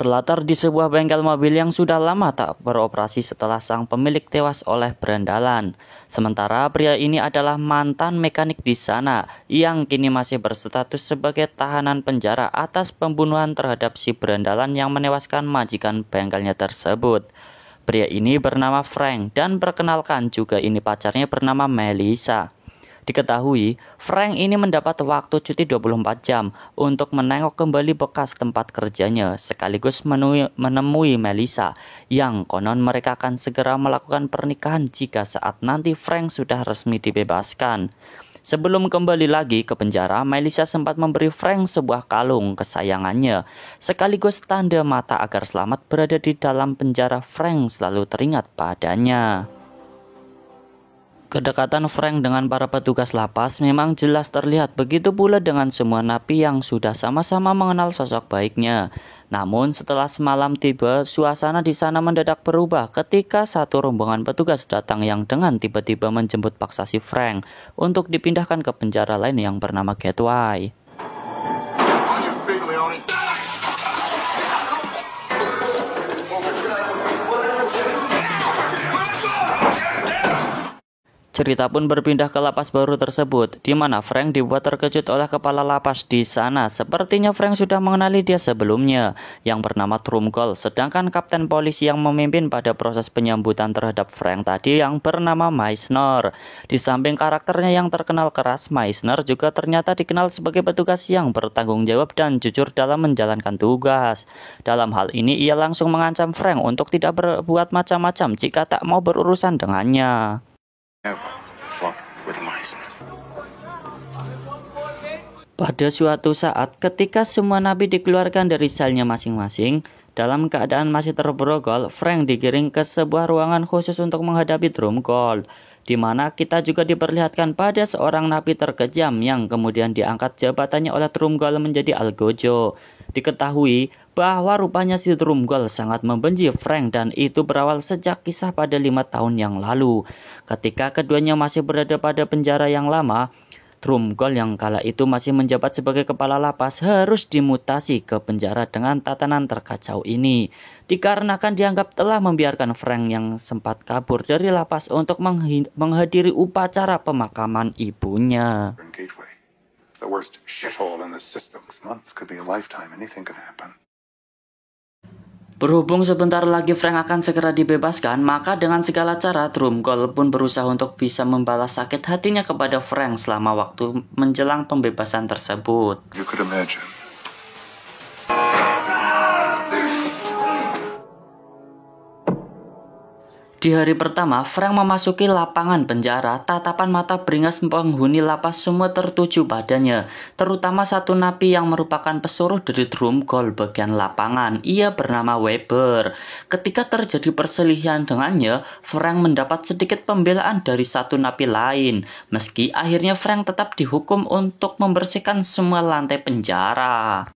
berlatar di sebuah bengkel mobil yang sudah lama tak beroperasi setelah sang pemilik tewas oleh berandalan. Sementara pria ini adalah mantan mekanik di sana yang kini masih berstatus sebagai tahanan penjara atas pembunuhan terhadap si berandalan yang menewaskan majikan bengkelnya tersebut. Pria ini bernama Frank dan perkenalkan juga ini pacarnya bernama Melissa. Diketahui, Frank ini mendapat waktu cuti 24 jam untuk menengok kembali bekas tempat kerjanya sekaligus menemui Melissa yang konon mereka akan segera melakukan pernikahan jika saat nanti Frank sudah resmi dibebaskan. Sebelum kembali lagi ke penjara, Melissa sempat memberi Frank sebuah kalung kesayangannya sekaligus tanda mata agar selamat berada di dalam penjara. Frank selalu teringat padanya. Kedekatan Frank dengan para petugas lapas memang jelas terlihat, begitu pula dengan semua napi yang sudah sama-sama mengenal sosok baiknya. Namun setelah semalam tiba, suasana di sana mendadak berubah ketika satu rombongan petugas datang yang dengan tiba-tiba menjemput paksa si Frank untuk dipindahkan ke penjara lain yang bernama Gateway. Cerita pun berpindah ke lapas baru tersebut, di mana Frank dibuat terkejut oleh kepala lapas di sana. Sepertinya Frank sudah mengenali dia sebelumnya, yang bernama Trumgol. Sedangkan kapten polisi yang memimpin pada proses penyambutan terhadap Frank tadi yang bernama Meisner. Di samping karakternya yang terkenal keras, Meisner juga ternyata dikenal sebagai petugas yang bertanggung jawab dan jujur dalam menjalankan tugas. Dalam hal ini, ia langsung mengancam Frank untuk tidak berbuat macam-macam jika tak mau berurusan dengannya. Pada suatu saat ketika semua napi dikeluarkan dari selnya masing-masing, dalam keadaan masih terborgol, Frank digiring ke sebuah ruangan khusus untuk menghadapi Trumgol, di mana kita juga diperlihatkan pada seorang napi terkejam yang kemudian diangkat jabatannya oleh Trumgol menjadi Algojo. Diketahui bahwa rupanya si Trumgol sangat membenci Frank dan itu berawal sejak kisah pada 5 tahun yang lalu. Ketika keduanya masih berada pada penjara yang lama, Trumgol yang kala itu masih menjabat sebagai kepala lapas harus dimutasi ke penjara dengan tatanan terkacau ini, dikarenakan dianggap telah membiarkan Frank yang sempat kabur dari lapas untuk menghadiri upacara pemakaman ibunya. The worst shithole in the system. Months could be a lifetime. Anything can happen. Berhubung sebentar lagi Frank akan segera dibebaskan, maka dengan segala cara Trumgol pun berusaha untuk bisa membalas sakit hatinya kepada Frank selama waktu menjelang pembebasan tersebut. You could imagine. Di hari pertama, Frank memasuki lapangan penjara. Tatapan mata beringas penghuni lapas semua tertuju padanya, terutama satu napi yang merupakan pesuruh dari Trumgol bagian lapangan. Ia bernama Weber. Ketika terjadi perselisihan dengannya, Frank mendapat sedikit pembelaan dari satu napi lain. Meski akhirnya Frank tetap dihukum untuk membersihkan semua lantai penjara.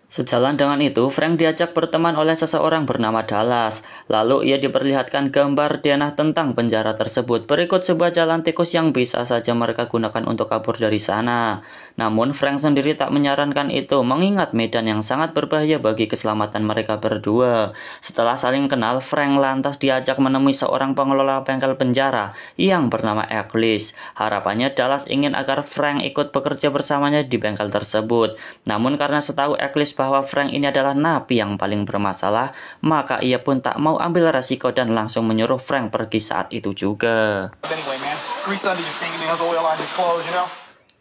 Sejalan dengan itu, Frank diajak berteman oleh seseorang bernama Dallas. Lalu ia diperlihatkan gambar denah tentang penjara tersebut. Berikut sebuah jalan tikus yang bisa saja mereka gunakan untuk kabur dari sana. Namun Frank sendiri tak menyarankan itu, mengingat medan yang sangat berbahaya bagi keselamatan mereka berdua. Setelah saling kenal, Frank lantas diajak menemui seorang pengelola bengkel penjara yang bernama Eccles. Harapannya Dallas ingin agar Frank ikut bekerja bersamanya di bengkel tersebut. Namun karena setahu Eccles bahwa Frank ini adalah napi yang paling bermasalah, maka ia pun tak mau ambil resiko dan langsung menyuruh Frank pergi saat itu juga.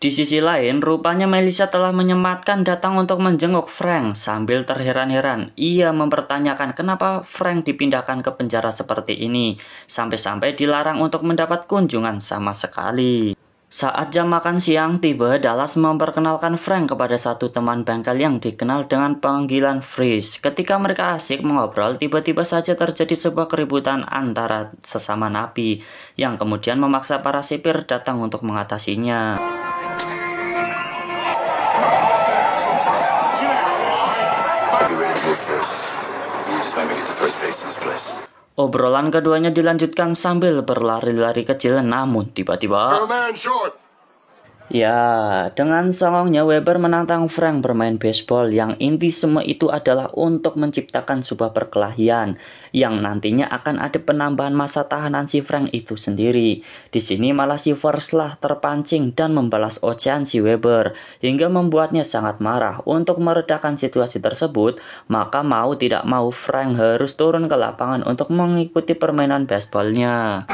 Di sisi lain, rupanya Melissa telah menyematkan datang untuk menjenguk Frank. Sambil terheran-heran, ia mempertanyakan kenapa Frank dipindahkan ke penjara seperti ini, sampai-sampai dilarang untuk mendapat kunjungan sama sekali. Saat jam makan siang tiba, Dallas memperkenalkan Frank kepada satu teman bengkel yang dikenal dengan panggilan Freeze. Ketika mereka asik mengobrol, tiba-tiba saja terjadi sebuah keributan antara sesama napi, yang kemudian memaksa para sipir datang untuk mengatasinya. Obrolan keduanya dilanjutkan sambil berlari-lari kecil, namun tiba-tiba Ya, dengan songongnya Weber menantang Frank bermain baseball yang inti semua itu adalah untuk menciptakan sebuah perkelahian yang nantinya akan ada penambahan masa tahanan si Frank itu sendiri. Di sini malah si Verslah terpancing dan membalas ocehan si Weber hingga membuatnya sangat marah. Untuk meredakan situasi tersebut, maka mau tidak mau Frank harus turun ke lapangan untuk mengikuti permainan baseballnya.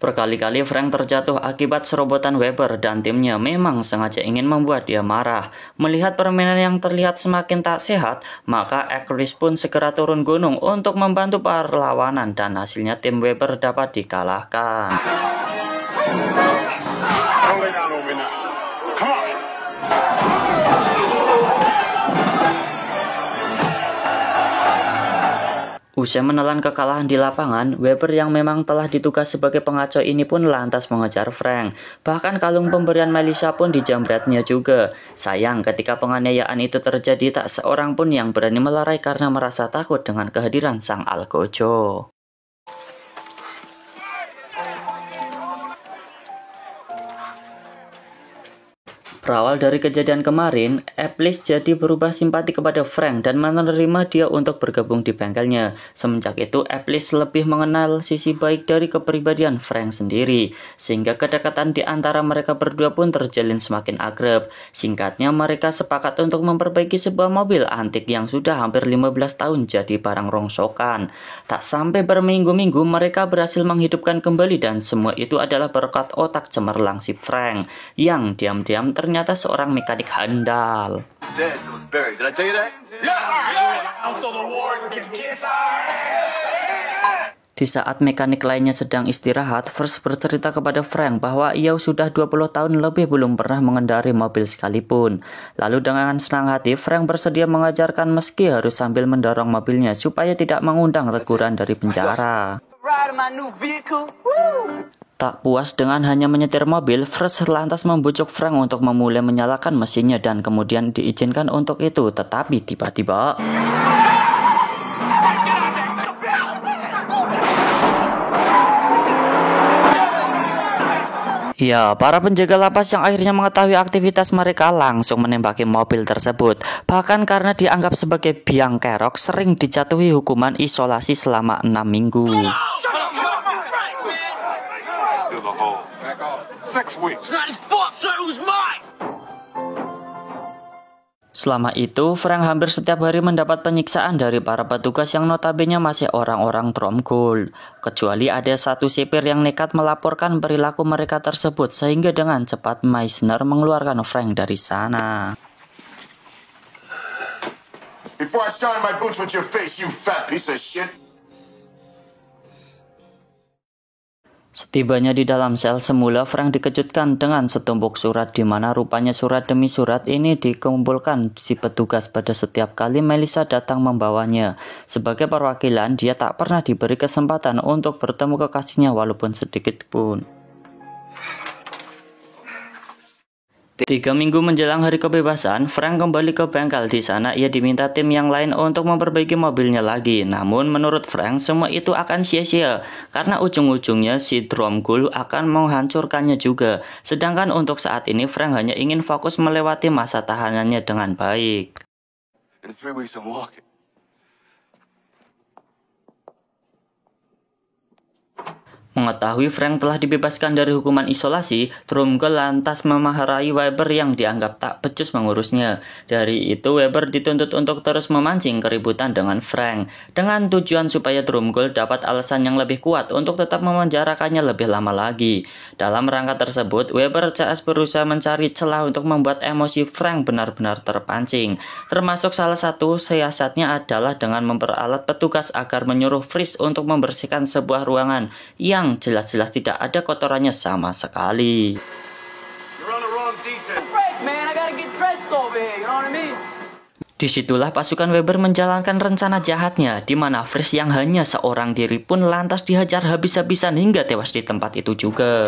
Berkali-kali Frank terjatuh akibat serobotan Weber dan timnya memang sengaja ingin membuat dia marah. Melihat permainan yang terlihat semakin tak sehat, maka Ecklis pun segera turun gunung untuk membantu perlawanan dan hasilnya tim Weber dapat dikalahkan. Usai menelan kekalahan di lapangan, Weber yang memang telah ditugas sebagai pengacau ini pun lantas mengejar Frank. Bahkan kalung pemberian Melissa pun dijamretnya juga. Sayang ketika penganiayaan itu terjadi tak seorang pun yang berani melerai karena merasa takut dengan kehadiran sang algojo. Berawal dari kejadian kemarin, Ecklis jadi berubah simpati kepada Frank dan menerima dia untuk bergabung di bengkelnya. Semenjak itu, Ecklis lebih mengenal sisi baik dari kepribadian Frank sendiri, sehingga kedekatan di antara mereka berdua pun terjalin semakin akrab. Singkatnya, mereka sepakat untuk memperbaiki sebuah mobil antik yang sudah hampir 15 tahun jadi barang rongsokan. Tak sampai berminggu-minggu, mereka berhasil menghidupkan kembali dan semua itu adalah berkat otak cemerlang si Frank, yang diam-diam ternyata seorang mekanik handal. Di saat mekanik lainnya sedang istirahat, Vers bercerita kepada Frank bahwa ia sudah 20 tahun lebih belum pernah mengendarai mobil sekalipun. Lalu dengan senang hati, Frank bersedia mengajarkan meski harus sambil mendorong mobilnya supaya tidak mengundang teguran dari penjara. Tak puas dengan hanya menyetir mobil, Vers lantas membujuk Frank untuk memulai menyalakan mesinnya dan kemudian diizinkan untuk itu. Tetapi tiba-tiba... Ya, para penjaga lapas yang akhirnya mengetahui aktivitas mereka langsung menembaki mobil tersebut. Bahkan karena dianggap sebagai biang kerok, sering dijatuhi hukuman isolasi selama 6 minggu. 6 weeks. Selama itu, Frank hampir setiap hari mendapat penyiksaan dari para petugas yang notabene masih orang-orang Tromgul. Kecuali ada satu sipir yang nekat melaporkan perilaku mereka tersebut, sehingga dengan cepat Meisner mengeluarkan Frank dari sana. Before I shine my boots with your face, you fat piece of shit. Setibanya di dalam sel, semula Frank dikejutkan dengan setumpuk surat di mana rupanya surat demi surat ini dikumpulkan si petugas pada setiap kali Melissa datang membawanya. Sebagai perwakilan, dia tak pernah diberi kesempatan untuk bertemu kekasihnya walaupun sedikit pun. 3 minggu menjelang hari kebebasan, Frank kembali ke bengkel. Di sana ia diminta tim yang lain untuk memperbaiki mobilnya lagi. Namun menurut Frank semua itu akan sia-sia karena ujung-ujungnya si Tromgul akan menghancurkannya juga. Sedangkan untuk saat ini Frank hanya ingin fokus melewati masa tahanannya dengan baik. In 3 weeks I'm walking. Mengetahui Frank telah dibebaskan dari hukuman isolasi, Tromgul lantas memarahi Weber yang dianggap tak becus mengurusnya. Dari itu Weber dituntut untuk terus memancing keributan dengan Frank, dengan tujuan supaya Tromgul dapat alasan yang lebih kuat untuk tetap memenjarakannya lebih lama lagi. Dalam rangka tersebut, Weber CS berusaha mencari celah untuk membuat emosi Frank benar-benar terpancing. Termasuk salah satu siasatnya adalah dengan memperalat petugas agar menyuruh Fritz untuk membersihkan sebuah ruangan yang jelas-jelas tidak ada kotorannya sama sekali. Disitulah pasukan Weber menjalankan rencana jahatnya, di mana Fritz yang hanya seorang diri pun lantas dihajar habis-habisan hingga tewas di tempat itu juga.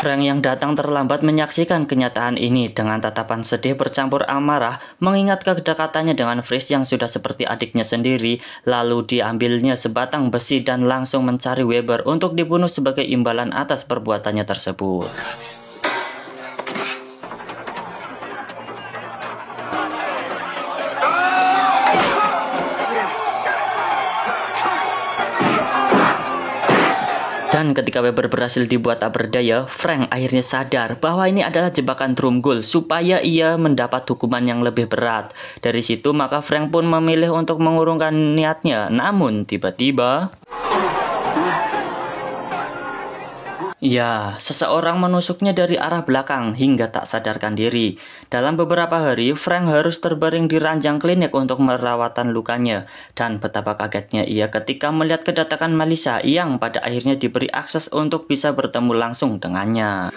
Frank yang datang terlambat menyaksikan kenyataan ini dengan tatapan sedih bercampur amarah, mengingat kedekatannya dengan Fritz yang sudah seperti adiknya sendiri. Lalu diambilnya sebatang besi dan langsung mencari Weber untuk dibunuh sebagai imbalan atas perbuatannya tersebut. Dan ketika Weber berhasil dibuat tak berdaya, Frank akhirnya sadar bahwa ini adalah jebakan Dromgold supaya ia mendapat hukuman yang lebih berat. Dari situ maka Frank pun memilih untuk mengurungkan niatnya. Namun tiba-tiba ya, seseorang menusuknya dari arah belakang hingga tak sadarkan diri. Dalam beberapa hari, Frank harus terbaring di ranjang klinik untuk merawatan lukanya. Dan betapa kagetnya ia ketika melihat kedatangan Melissa yang pada akhirnya diberi akses untuk bisa bertemu langsung dengannya.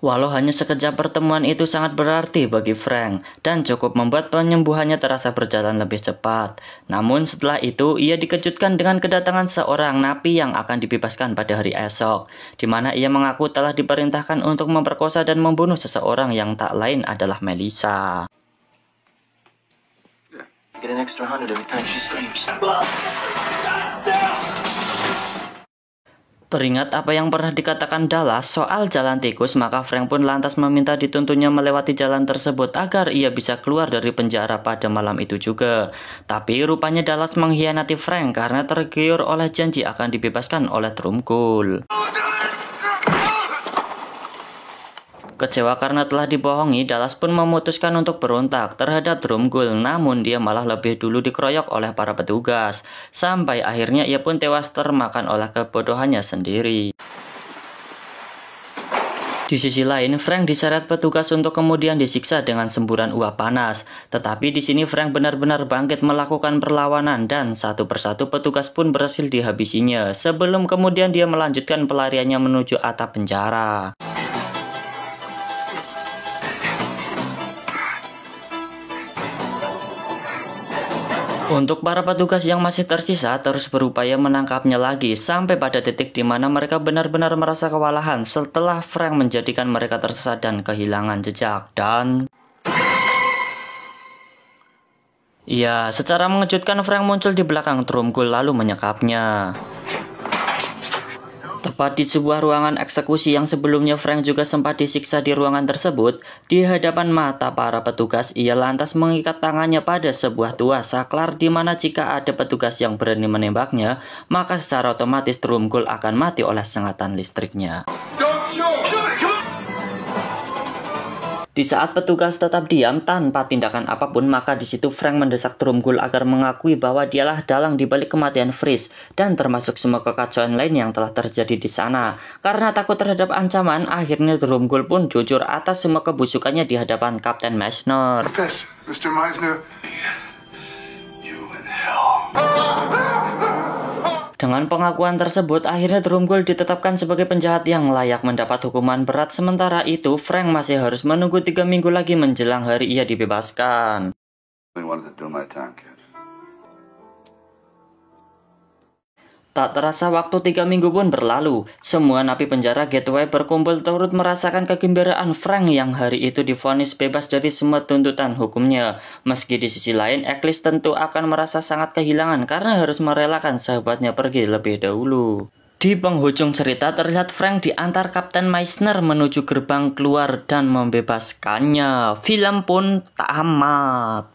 Walau hanya sekejap, pertemuan itu sangat berarti bagi Frank dan cukup membuat penyembuhannya terasa berjalan lebih cepat. Namun setelah itu ia dikejutkan dengan kedatangan seorang napi yang akan dibebaskan pada hari esok, di mana ia mengaku telah diperintahkan untuk memperkosa dan membunuh seseorang yang tak lain adalah Melissa. Get an extra 100 every time she screams. Teringat apa yang pernah dikatakan Dallas soal jalan tikus, maka Frank pun lantas meminta dituntunnya melewati jalan tersebut agar ia bisa keluar dari penjara pada malam itu juga. Tapi rupanya Dallas mengkhianati Frank karena tergiur oleh janji akan dibebaskan oleh Dromgold. Kecewa karena telah dibohongi, Dallas pun memutuskan untuk berontak terhadap Dromgold, namun dia malah lebih dulu dikeroyok oleh para petugas, sampai akhirnya ia pun tewas termakan oleh kebodohannya sendiri. Di sisi lain, Frank diseret petugas untuk kemudian disiksa dengan semburan uap panas. Tetapi di sini Frank benar-benar bangkit melakukan perlawanan dan satu persatu petugas pun berhasil dihabisinya, sebelum kemudian dia melanjutkan pelariannya menuju atap penjara. Untuk para petugas yang masih tersisa terus berupaya menangkapnya lagi sampai pada titik di mana mereka benar-benar merasa kewalahan setelah Frank menjadikan mereka tersesat dan kehilangan jejak. Dan ya, secara mengejutkan Frank muncul di belakang Dromgold lalu menyekapnya. Tepat di sebuah ruangan eksekusi yang sebelumnya Frank juga sempat disiksa di ruangan tersebut, di hadapan mata para petugas ia lantas mengikat tangannya pada sebuah tuas saklar di mana jika ada petugas yang berani menembaknya, maka secara otomatis Dromgold akan mati oleh sengatan listriknya. Di saat petugas tetap diam tanpa tindakan apapun, maka di situ Frank mendesak Dromgold agar mengakui bahwa dialah dalang di balik kematian Fritz dan termasuk semua kekacauan lain yang telah terjadi di sana. Karena takut terhadap ancaman, akhirnya Dromgold pun jujur atas semua kebusukannya di hadapan Kapten Meissner. Mr. Meissner. You in hell. Dengan pengakuan tersebut, akhirnya Dromgold ditetapkan sebagai penjahat yang layak mendapat hukuman berat. Sementara itu, Frank masih harus menunggu 3 minggu lagi menjelang hari ia dibebaskan. Tak terasa waktu 3 minggu pun berlalu. Semua napi penjara Gateway berkumpul turut merasakan kegembiraan Frank yang hari itu divonis bebas dari semua tuntutan hukumnya. Meski di sisi lain, Eccles tentu akan merasa sangat kehilangan karena harus merelakan sahabatnya pergi lebih dahulu. Di penghujung cerita terlihat Frank diantar Kapten Meissner menuju gerbang keluar dan membebaskannya. Film pun tamat.